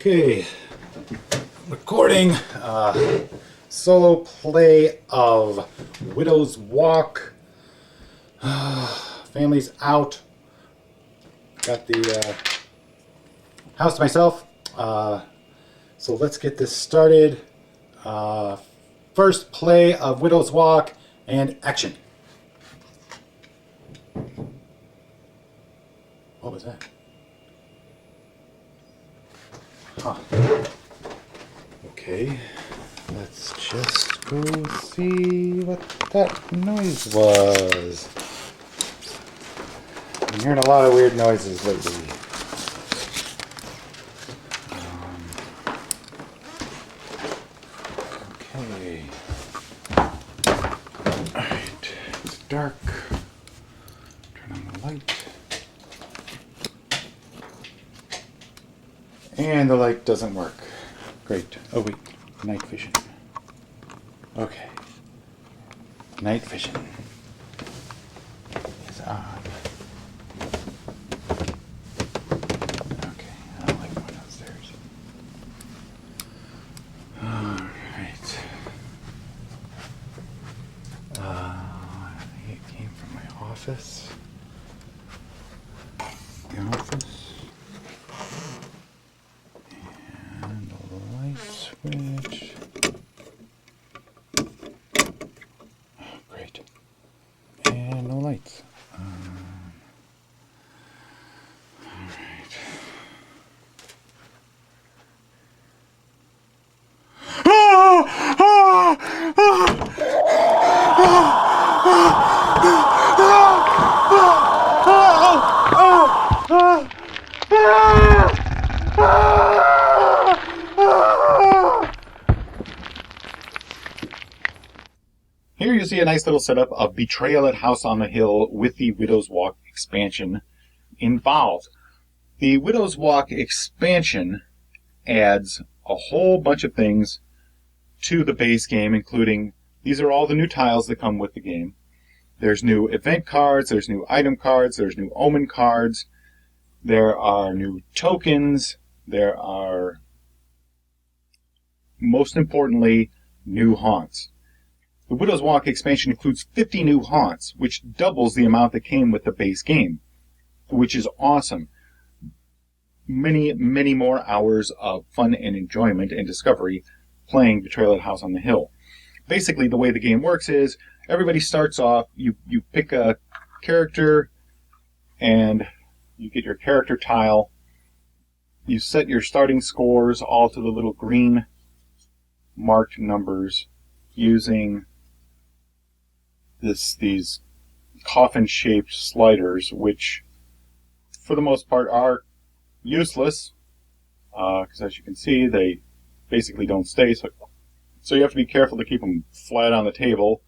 Okay, recording solo play of Widow's Walk. Family's out. Got the house to myself. So let's get this started. First play of Widow's Walk and action. What was that? Huh. Okay, let's just go see what that noise was. I'm hearing a lot of weird noises lately. Okay. Alright, it's dark. Turn on the light. And the light doesn't work. Great. Oh wait, night vision. Okay. Night vision is on. Okay, I don't like going downstairs. Alright. I think it came from my office. The office. Switch. Oh, great. And no lights. Alright. Here you see a nice little setup of Betrayal at House on the Hill with the Widow's Walk expansion involved. The Widow's Walk expansion adds a whole bunch of things to the base game, including, these are all the new tiles that come with the game. There's new event cards, there's new item cards, there's new omen cards, there are new tokens, there are, most importantly, new haunts. The Widow's Walk expansion includes 50 new haunts, which doubles the amount that came with the base game, which is awesome. Many, many more hours of fun and enjoyment and discovery playing Betrayal at House on the Hill. Basically, the way the game works is, everybody starts off, you pick a character, and you get your character tile. You set your starting scores all to the little green marked numbers using these coffin-shaped sliders, which for the most part are useless, because as you can see, they basically don't stay, so you have to be careful to keep them flat on the table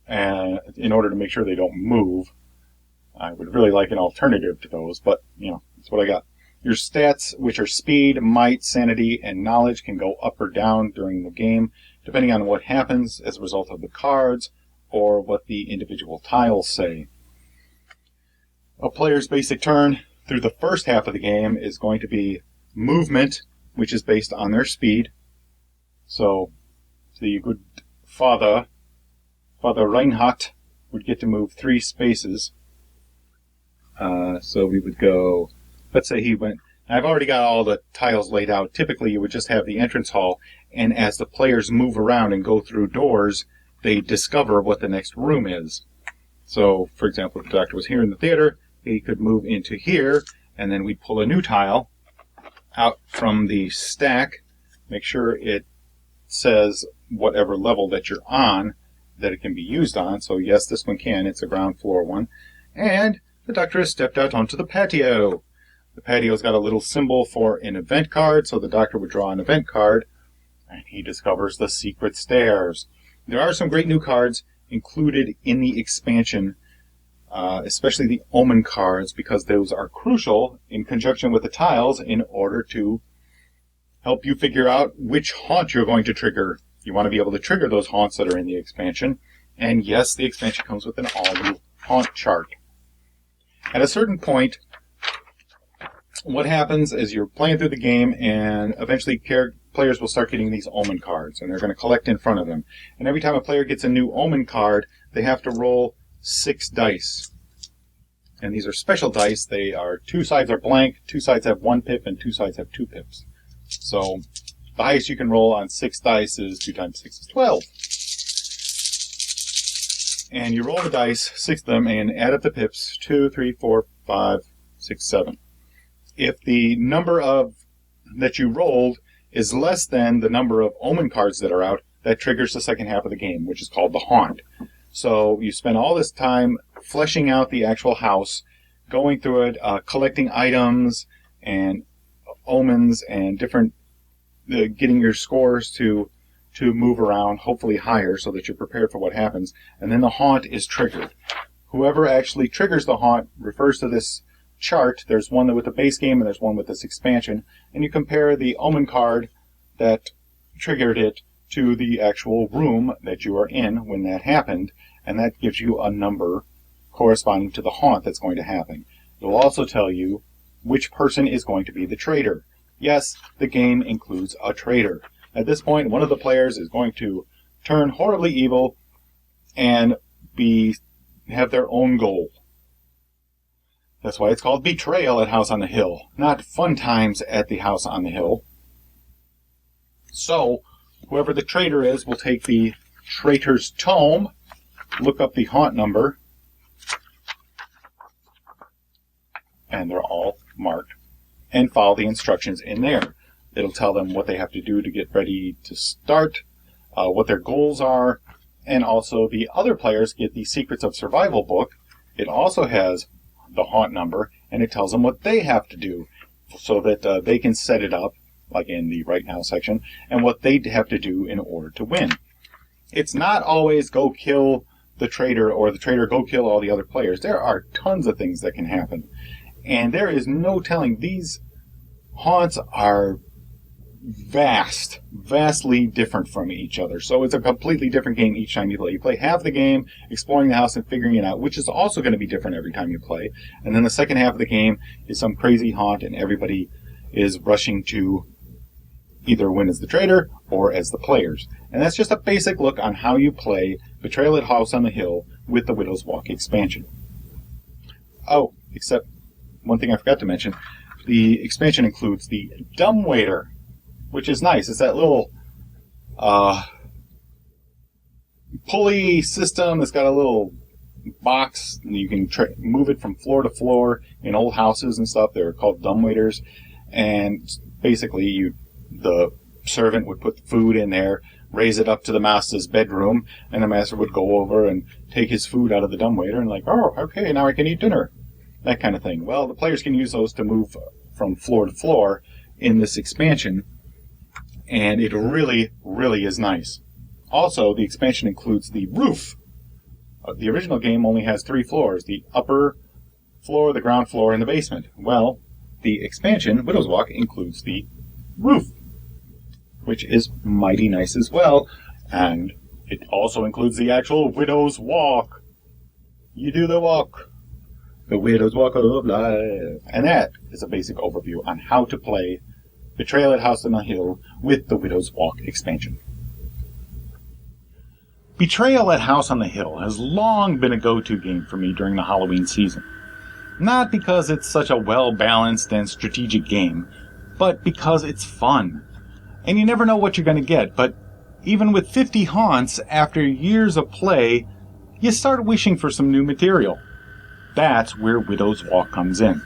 in order to make sure they don't move. I would really like an alternative to those, but that's what I got. Your stats, which are speed, might, sanity, and knowledge, can go up or down during the game, depending on what happens as a result of the cards or what the individual tiles say. A player's basic turn through the first half of the game is going to be movement, which is based on their speed. So the good Father Reinhardt, would get to move 3 spaces. So we would go, let's say he went, I've already got all the tiles laid out. Typically you would just have the entrance hall, and as the players move around and go through doors, they discover what the next room is. So, for example, if the doctor was here in the theater, he could move into here, and then we'd pull a new tile out from the stack, make sure it says whatever level that you're on, that it can be used on. So yes, this one can, it's a ground floor one. And the doctor has stepped out onto the patio. The patio's got a little symbol for an event card, so the doctor would draw an event card, and he discovers the secret stairs. There are some great new cards included in the expansion, especially the omen cards, because those are crucial in conjunction with the tiles in order to help you figure out which haunt you're going to trigger. You want to be able to trigger those haunts that are in the expansion. And yes, the expansion comes with an all-new haunt chart. At a certain point, what happens is you're playing through the game, and eventually players will start getting these omen cards, and they're going to collect in front of them. And every time a player gets a new omen card, they have to roll 6 dice. And these are special dice. They are 2 sides are blank, 2 sides have 1 pip, and 2 sides have 2 pips. So the highest you can roll on 6 dice is 2 times 6 is 12. And you roll the dice, 6 of them, and add up the pips, 2, 3, 4, 5, 6, 7. If the number that you rolled is less than the number of omen cards that are out, that triggers the second half of the game, which is called the haunt. So you spend all this time fleshing out the actual house, going through it, collecting items and omens and different, getting your scores to move around, hopefully higher, so that you're prepared for what happens. And then the haunt is triggered. Whoever actually triggers the haunt refers to this chart. There's one with the base game and there's one with this expansion. And you compare the omen card that triggered it to the actual room that you are in when that happened. And that gives you a number corresponding to the haunt that's going to happen. It will also tell you which person is going to be the traitor. Yes, the game includes a traitor. At this point, one of the players is going to turn horribly evil and have their own goal. That's why it's called Betrayal at House on the Hill, not Fun Times at the House on the Hill. So, whoever the traitor is will take the traitor's tome, look up the haunt number, and they're all marked, and follow the instructions in there. It'll tell them what they have to do to get ready to start, what their goals are, and also the other players get the Secrets of Survival book. It also has the haunt number, and it tells them what they have to do so that they can set it up, like in the Right Now section, and what they have to do in order to win. It's not always go kill the traitor or the traitor go kill all the other players. There are tons of things that can happen, and there is no telling. These haunts are vastly different from each other. So it's a completely different game each time you play. You play half the game exploring the house and figuring it out, which is also going to be different every time you play. And then the second half of the game is some crazy haunt, and everybody is rushing to either win as the traitor or as the players. And that's just a basic look on how you play Betrayal at House on the Hill with the Widow's Walk expansion. Oh, except one thing I forgot to mention. The expansion includes the dumbwaiter, which is nice. It's that little pulley system that's got a little box, and you can move it from floor to floor in old houses and stuff. They're called dumbwaiters, and basically the servant would put the food in there, raise it up to the master's bedroom, and the master would go over and take his food out of the dumbwaiter and like, oh, okay, now I can eat dinner. That kind of thing. Well, the players can use those to move from floor to floor in this expansion, and it really is nice. Also, the expansion includes the roof. The original game only has 3 floors, the upper floor, the ground floor, and the basement. Well, the expansion, Widow's Walk, includes the roof, which is mighty nice as well, and it also includes the actual Widow's Walk. You do the walk. The Widow's Walk of Life. And that is a basic overview on how to play Betrayal at House on the Hill with the Widow's Walk expansion. Betrayal at House on the Hill has long been a go-to game for me during the Halloween season. Not because it's such a well-balanced and strategic game, but because it's fun. And you never know what you're going to get, but even with 50 haunts, after years of play, you start wishing for some new material. That's where Widow's Walk comes in.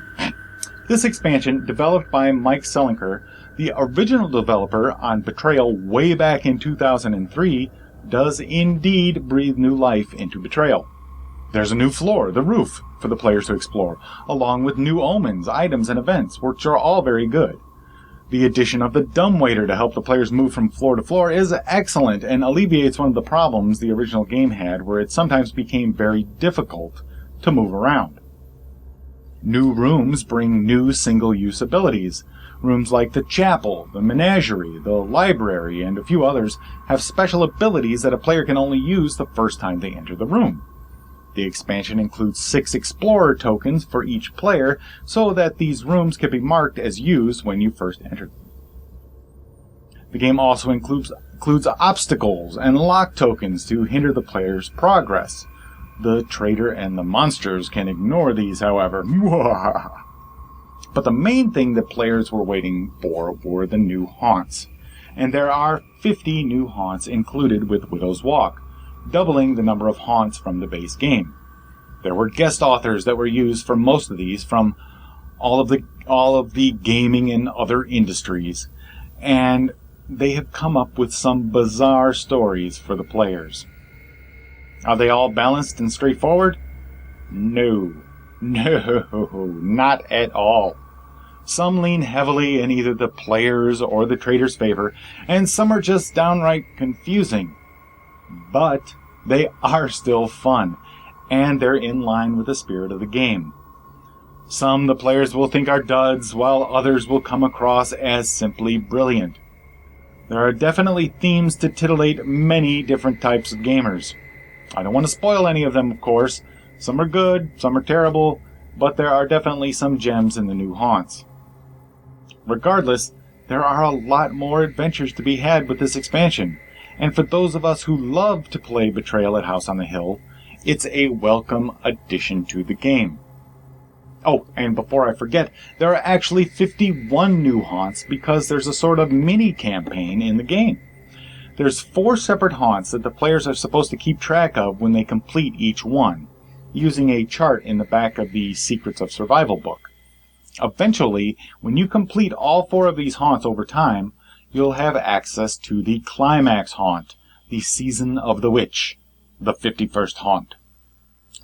This expansion, developed by Mike Selinker, the original developer on Betrayal way back in 2003, does indeed breathe new life into Betrayal. There's a new floor, the roof, for the players to explore, along with new omens, items, and events, which are all very good. The addition of the dumbwaiter to help the players move from floor to floor is excellent and alleviates one of the problems the original game had, where it sometimes became very difficult to move around. New rooms bring new single-use abilities. Rooms like the chapel, the menagerie, the library, and a few others have special abilities that a player can only use the first time they enter the room. The expansion includes 6 Explorer tokens for each player so that these rooms can be marked as used when you first enter them. The game also includes obstacles and lock tokens to hinder the player's progress. The traitor and the monsters can ignore these, however. But the main thing that players were waiting for were the new haunts. And there are 50 new haunts included with Widow's Walk, doubling the number of haunts from the base game. There were guest authors that were used for most of these from all of the gaming and other industries, and they have come up with some bizarre stories for the players. Are they all balanced and straightforward? No, not at all. Some lean heavily in either the players' or the trader's favor, and some are just downright confusing. But they are still fun, and they're in line with the spirit of the game. Some the players will think are duds, while others will come across as simply brilliant. There are definitely themes to titillate many different types of gamers. I don't want to spoil any of them, of course. Some are good, some are terrible, but there are definitely some gems in the new haunts. Regardless, there are a lot more adventures to be had with this expansion, and for those of us who love to play Betrayal at House on the Hill, it's a welcome addition to the game. Oh, and before I forget, there are actually 51 new haunts because there's a sort of mini-campaign in the game. There's 4 separate haunts that the players are supposed to keep track of when they complete each one, using a chart in the back of the Secrets of Survival book. Eventually, when you complete all 4 of these haunts over time, you'll have access to the Climax Haunt, the Season of the Witch, the 51st haunt.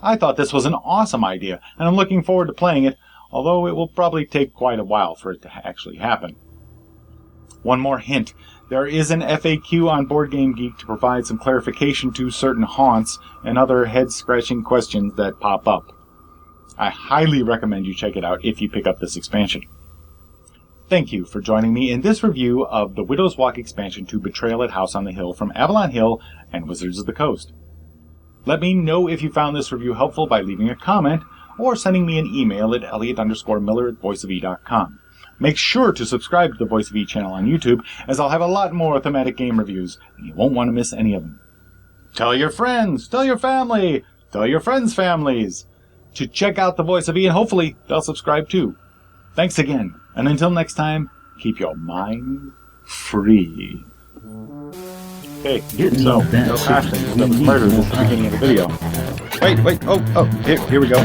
I thought this was an awesome idea, and I'm looking forward to playing it, although it will probably take quite a while for it to actually happen. One more hint. There is an FAQ on BoardGameGeek to provide some clarification to certain haunts and other head-scratching questions that pop up. I highly recommend you check it out if you pick up this expansion. Thank you for joining me in this review of the Widow's Walk expansion to Betrayal at House on the Hill from Avalon Hill and Wizards of the Coast. Let me know if you found this review helpful by leaving a comment or sending me an email at elliott_miller@voiceofe.com. Make sure to subscribe to the Voice of E channel on YouTube, as I'll have a lot more thematic game reviews, and you won't want to miss any of them. Tell your friends, tell your family, tell your friends' families to check out the Voice of E, and hopefully they'll subscribe too. Thanks again, and until next time, keep your mind free. Okay, so, no costumes that was murdered at the beginning of the video. Wait, oh, here we go.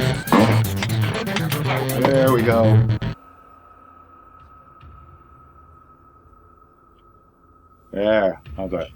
There we go. There, how's that?